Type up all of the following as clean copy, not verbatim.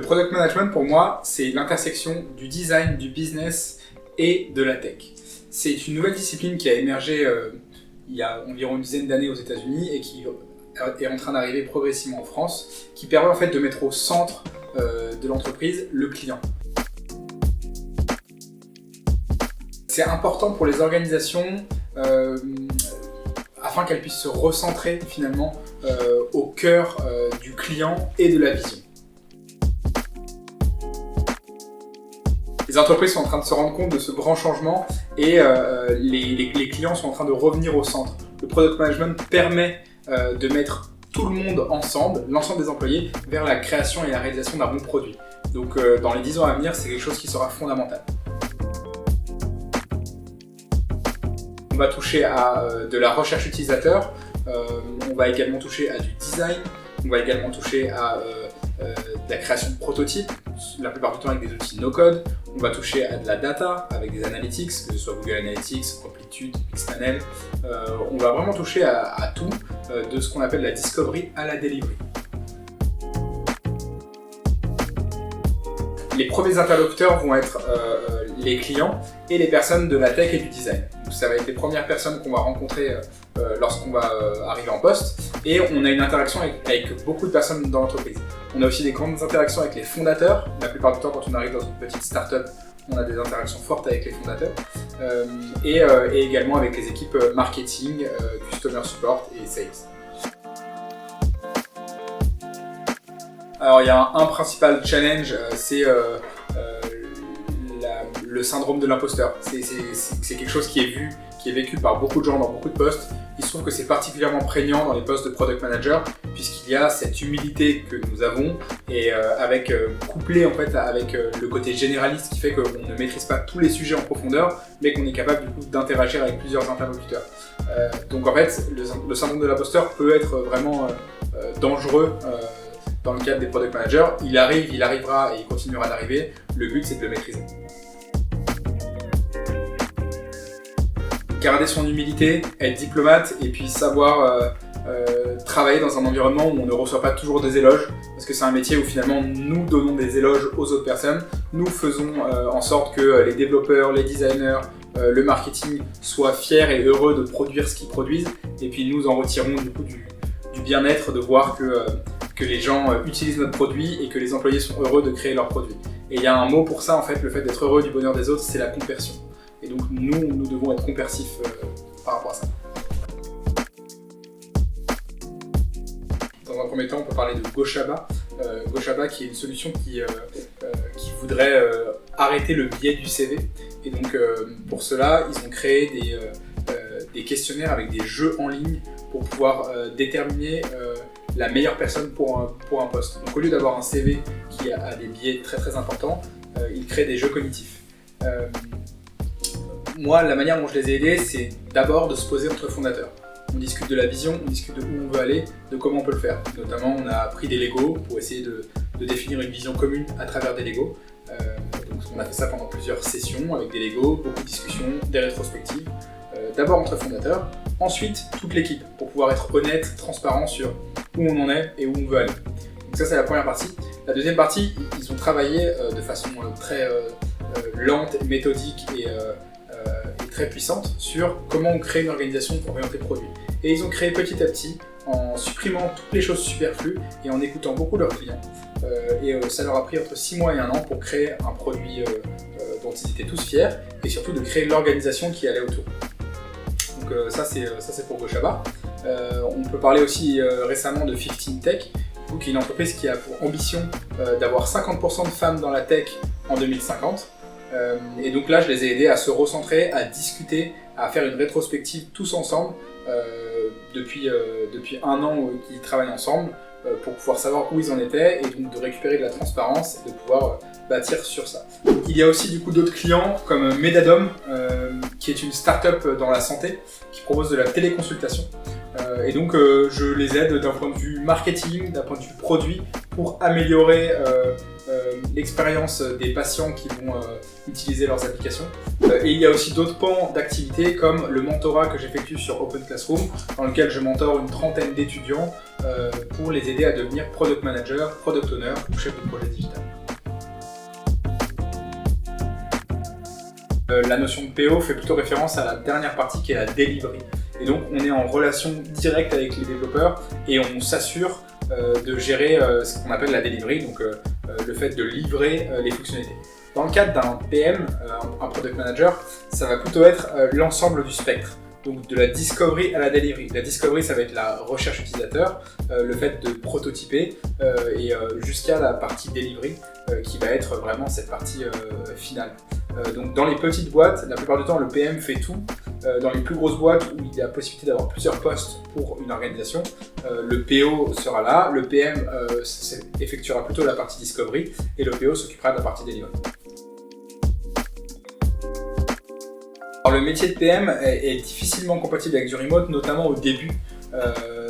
Le product management, pour moi, c'est l'intersection du design, du business et de la tech. C'est une nouvelle discipline qui a émergé il y a environ une dizaine d'années aux États-Unis et qui est en train d'arriver progressivement en France, qui permet en fait de mettre au centre de l'entreprise le client. C'est important pour les organisations afin qu'elles puissent se recentrer finalement au cœur du client et de la vision. Les entreprises sont en train de se rendre compte de ce grand changement et les clients sont en train de revenir au centre. Le product management permet de mettre tout le monde ensemble, l'ensemble des employés, vers la création et la réalisation d'un bon produit. Donc dans les 10 ans à venir, c'est quelque chose qui sera fondamental. On va toucher à de la recherche utilisateur, on va également toucher à du design, on va également toucher à de la création de prototypes, la plupart du temps avec des outils no-code. On va toucher à de la data avec des analytics, que ce soit Google Analytics, Amplitude, Mixpanel. On va vraiment toucher à tout, de ce qu'on appelle la discovery à la delivery. Les premiers interlocuteurs vont être les clients et les personnes de la tech et du design. Donc, ça va être les premières personnes qu'on va rencontrer lorsqu'on va arriver en poste, et on a une interaction avec beaucoup de personnes dans l'entreprise. On a aussi des grandes interactions avec les fondateurs. La plupart du temps, quand on arrive dans une petite start-up, on a des interactions fortes avec les fondateurs, et également avec les équipes marketing, customer support et sales. Alors il y a un principal challenge, c'est le syndrome de l'imposteur. C'est quelque chose qui est vécu par beaucoup de gens dans beaucoup de postes. Il se trouve que c'est particulièrement prégnant dans les postes de product manager, puisqu'il y a cette humilité que nous avons, et couplé en fait avec le côté généraliste qui fait qu'on ne maîtrise pas tous les sujets en profondeur, mais qu'on est capable du coup d'interagir avec plusieurs interlocuteurs. Donc en fait, le syndrome de l'imposteur peut être vraiment dangereux dans le cadre des product managers. Il arrive, il arrivera et il continuera d'arriver. Le but, c'est de le maîtriser. Garder son humilité, être diplomate et puis savoir travailler dans un environnement où on ne reçoit pas toujours des éloges, parce que c'est un métier où finalement nous donnons des éloges aux autres personnes. Nous faisons en sorte que les développeurs, les designers, le marketing soient fiers et heureux de produire ce qu'ils produisent, et puis nous en retirons du coup du bien-être de voir que les gens utilisent notre produit et que les employés sont heureux de créer leurs produits. Et il y a un mot pour ça en fait, le fait d'être heureux du bonheur des autres, c'est la compersion. Et donc nous devons être compersifs par rapport à ça. Dans un premier temps, on peut parler de Goshaba. Goshaba qui est une solution qui voudrait arrêter le biais du CV. Et donc pour cela, ils ont créé des questionnaires avec des jeux en ligne pour pouvoir déterminer la meilleure personne pour un poste. Donc au lieu d'avoir un CV qui a des biais très très importants, ils créent des jeux cognitifs. Moi, la manière dont je les ai aidés, c'est d'abord de se poser entre fondateurs. On discute de la vision, on discute de où on veut aller, de comment on peut le faire. Notamment, on a pris des Legos pour essayer de définir une vision commune à travers des Legos. Donc, on a fait ça pendant plusieurs sessions avec des Legos, beaucoup de discussions, des rétrospectives. D'abord entre fondateurs, ensuite toute l'équipe, pour pouvoir être honnête, transparent sur où on en est et où on veut aller. Donc ça, c'est la première partie. La deuxième partie, ils ont travaillé de façon très lente, méthodique et très puissante sur comment on crée une organisation orientée produit. Et ils ont créé petit à petit en supprimant toutes les choses superflues et en écoutant beaucoup leurs clients. Ça leur a pris entre 6 mois et 1 an pour créer un produit dont ils étaient tous fiers, et surtout de créer l'organisation qui allait autour. Donc ça c'est pour Goshaba. On peut parler aussi récemment de 15 Tech, qui est une entreprise qui a pour ambition d'avoir 50% de femmes dans la tech en 2050. Et donc là, je les ai aidés à se recentrer, à discuter, à faire une rétrospective tous ensemble depuis 1 an qu'ils travaillent ensemble pour pouvoir savoir où ils en étaient et donc de récupérer de la transparence et de pouvoir bâtir sur ça. Il y a aussi du coup d'autres clients comme Medadom qui est une start-up dans la santé qui propose de la téléconsultation. Et donc je les aide d'un point de vue marketing, d'un point de vue produit pour améliorer l'expérience des patients qui vont utiliser leurs applications. Et il y a aussi d'autres pans d'activités comme le mentorat que j'effectue sur Open Classroom, dans lequel je mentore une trentaine d'étudiants pour les aider à devenir product manager, product owner ou chef de projet digital. La notion de PO fait plutôt référence à la dernière partie qui est la delivery. Et donc on est en relation directe avec les développeurs et on s'assure de gérer ce qu'on appelle la delivery, donc le fait de livrer les fonctionnalités. Dans le cadre d'un PM, un Product Manager, ça va plutôt être l'ensemble du spectre. Donc de la discovery à la delivery. La discovery, ça va être la recherche utilisateur, le fait de prototyper et jusqu'à la partie delivery qui va être vraiment cette partie finale. Donc dans les petites boîtes, la plupart du temps le PM fait tout. Dans les plus grosses boîtes où il y a la possibilité d'avoir plusieurs postes pour une organisation, le PO sera là, le PM effectuera plutôt la partie discovery et le PO s'occupera de la partie delivery. Alors, le métier de PM est difficilement compatible avec du remote, notamment au début.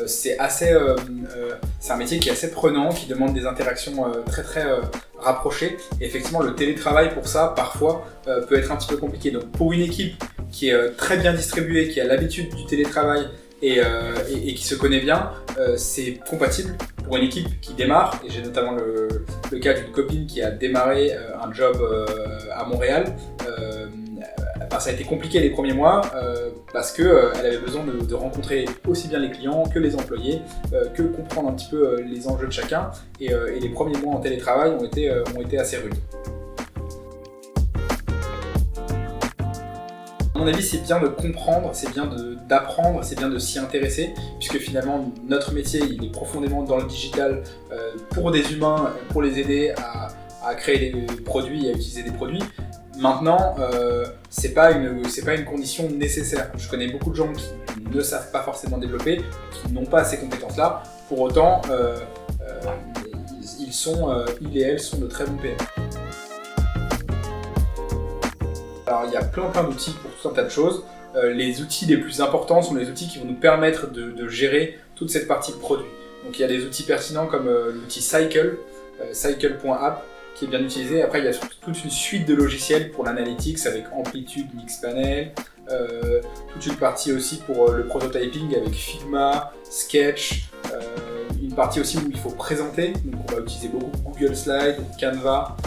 C'est un métier qui est assez prenant, qui demande des interactions très rapprochées. Et effectivement, le télétravail pour ça, parfois, peut être un petit peu compliqué. Donc pour une équipe qui est très bien distribuée, qui a l'habitude du télétravail et qui se connaît bien, c'est compatible. Pour une équipe qui démarre, et j'ai notamment le cas d'une copine qui a démarré un job à Montréal, ça a été compliqué les premiers mois parce qu'elle avait besoin de rencontrer aussi bien les clients que les employés, que comprendre un petit peu les enjeux de chacun, et les premiers mois en télétravail ont été assez rudes. À mon avis, c'est bien de comprendre, c'est bien d'apprendre, c'est bien de s'y intéresser, puisque finalement notre métier il est profondément dans le digital pour des humains, pour les aider à créer des produits et à utiliser des produits. Maintenant, c'est pas une condition nécessaire. Je connais beaucoup de gens qui ne savent pas forcément développer, qui n'ont pas ces compétences-là. Pour autant, ils et elles sont de très bons PM. Alors, il y a plein d'outils pour tout un tas de choses. Les outils les plus importants sont les outils qui vont nous permettre de gérer toute cette partie de produit. Donc, il y a des outils pertinents comme l'outil Cycle, cycle.app, qui est bien utilisé. Après, il y a toute une suite de logiciels pour l'analytics avec Amplitude, Mixpanel, toute une partie aussi pour le prototyping avec Figma, Sketch, une partie aussi où il faut présenter, donc on va utiliser beaucoup Google Slides, Canva.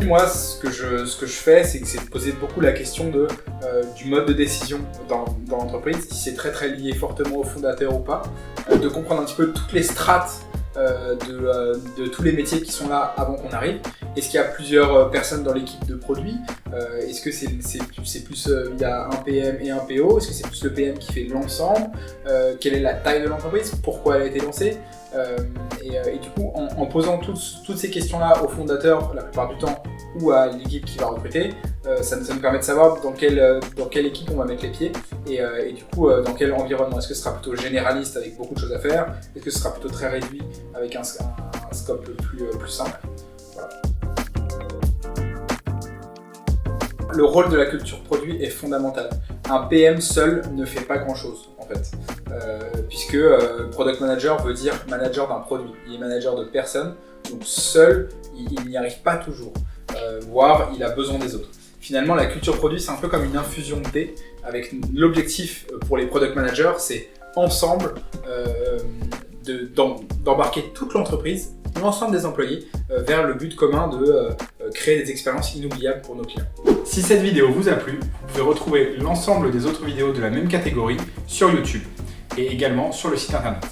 Moi, ce que je fais, c'est de poser beaucoup la question du mode de décision dans l'entreprise, si c'est très lié fortement au fondateur ou pas, de comprendre un petit peu toutes les strates de tous les métiers qui sont là avant qu'on arrive. Est-ce qu'il y a plusieurs personnes dans l'équipe de produit? Est-ce que c'est plus il y a un PM et un PO? Est-ce que c'est plus le PM qui fait l'ensemble? Quelle est la taille de l'entreprise? Pourquoi elle a été lancée? Et du coup, en posant toutes ces questions-là au fondateur la plupart du temps ou à l'équipe qui va recruter, ça nous permet de savoir dans quelle équipe on va mettre les pieds et du coup dans quel environnement. Est-ce que ce sera plutôt généraliste avec beaucoup de choses à faire? Est-ce que ce sera plutôt très réduit avec un scope plus simple? Voilà. Le rôle de la culture produit est fondamental. Un PM seul ne fait pas grand-chose en fait, puisque Product Manager veut dire manager d'un produit. Il est manager de personnes, donc seul, il n'y arrive pas toujours, voire il a besoin des autres. Finalement, la culture produit, c'est un peu comme une infusion de thé, avec l'objectif pour les Product Managers, c'est ensemble d'embarquer toute l'entreprise, l'ensemble des employés, vers le but commun de créer des expériences inoubliables pour nos clients. Si cette vidéo vous a plu, vous pouvez retrouver l'ensemble des autres vidéos de la même catégorie sur YouTube et également sur le site internet.